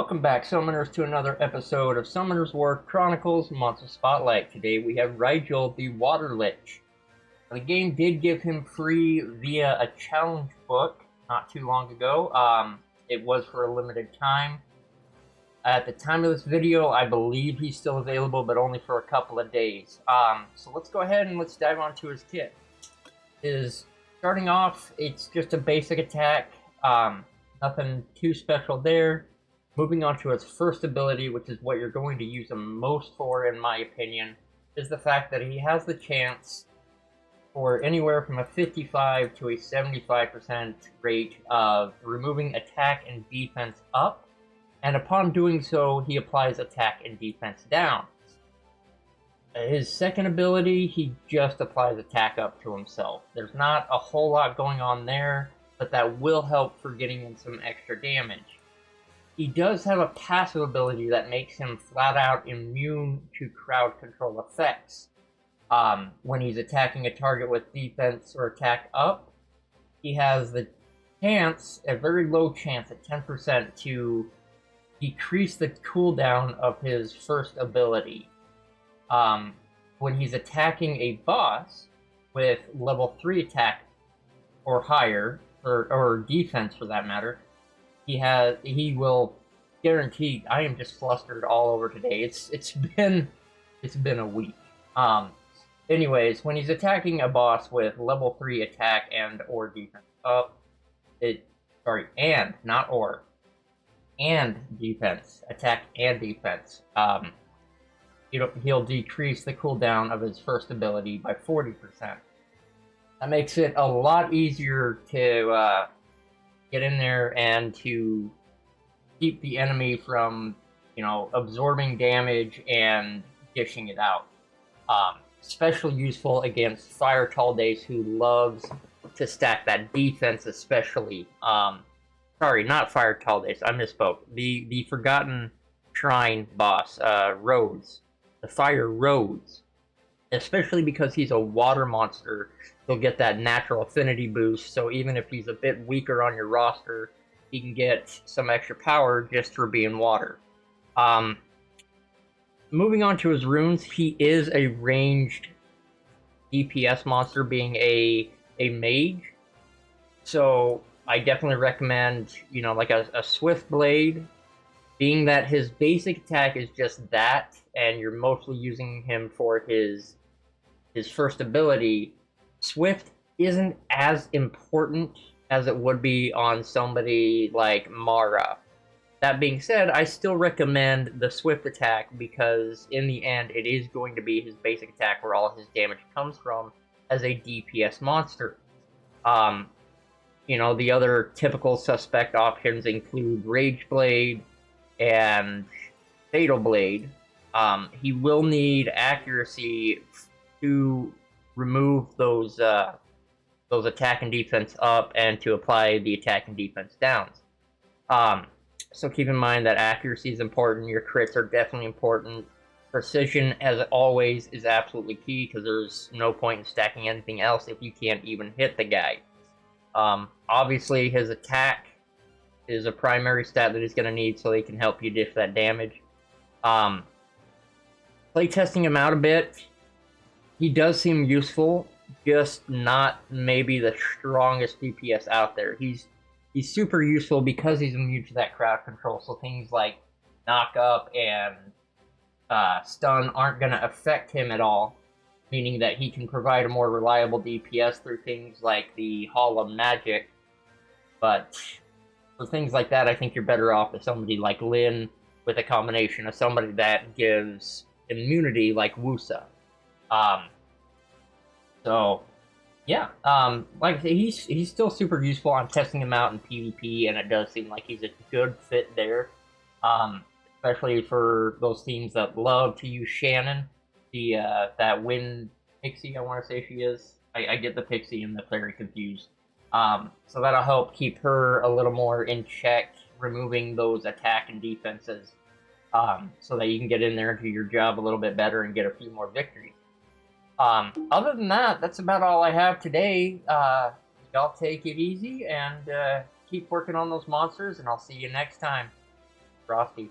Welcome back, Summoners, to another episode of Summoners War Chronicles Monster Spotlight. Today we have Rigel, the Water Lich. The game did give him free via a challenge book not too long ago. It was for a limited time. At the time of this video, I believe he's still available, but only for a couple of days. So let's go ahead and let's dive onto his kit. Starting off, it's just a basic attack. Nothing too special there. Moving on to its first ability, which is what you're going to use him most for, in my opinion, is the fact that he has the chance for anywhere from a 55 to a 75% rate of removing attack and defense up, and upon doing so, he applies attack and defense down. His second ability, he just applies attack up to himself. There's not a whole lot going on there, but that will help for getting in some extra damage. He does have a passive ability that makes him flat out immune to crowd control effects. When he's attacking a target with defense or attack up, he has the chance, a very low chance at 10%, to decrease the cooldown of his first ability. When he's attacking a boss with level 3 attack or higher, or defense for that matter, he will guarantee. I am just flustered all over today. It's been a week. Anyways, when he's attacking a boss with level 3 attack and or defense up, and defense, attack and defense, he'll decrease the cooldown of his first ability by 40%. That makes it a lot easier to get in there and to keep the enemy from, absorbing damage and dishing it out. Especially useful against Fire Taldace, who loves to stack that defense especially. Sorry, not Fire Taldace, I misspoke. The Forgotten Shrine boss, Rhodes. The Fire Rhodes. Especially because he's a water monster, he'll get that natural affinity boost, so even if he's a bit weaker on your roster, he can get some extra power just for being water. Moving on to his runes, he is a ranged DPS monster, being a mage, so I definitely recommend, like a Swift Blade, being that his basic attack is just that, and you're mostly using him for his first ability. Swift isn't as important as it would be on somebody like Mara. That being said, I still recommend the Swift attack because in the end it is going to be his basic attack where all his damage comes from as a DPS monster. The other typical suspect options include Rage Blade and Fatal Blade. He will need accuracy to remove those attack and defense up and to apply the attack and defense downs. So keep in mind that accuracy is important. Your crits are definitely important. Precision, as always, is absolutely key because there's no point in stacking anything else if you can't even hit the guy. Obviously, his attack is a primary stat that he's going to need so he can help you dish that damage. Playtesting him out a bit, he does seem useful, just not maybe the strongest DPS out there. He's super useful because he's immune to that crowd control, so things like knock up and stun aren't going to affect him at all, meaning that he can provide a more reliable DPS through things like the Hall of Magic. But for things like that, I think you're better off with somebody like Lyn, with a combination of somebody that gives immunity like Wusa. Like I say, he's still super useful. I'm testing him out in PvP, and it does seem like he's a good fit there. Especially for those teams that love to use Shannon, that Wind Pixie, I want to say she is. I get the Pixie and the Fairy confused. So that'll help keep her a little more in check, removing those attack and defenses, so that you can get in there and do your job a little bit better and get a few more victories. Other than that, that's about all I have today. Y'all take it easy and keep working on those monsters, and I'll see you next time. Frosty.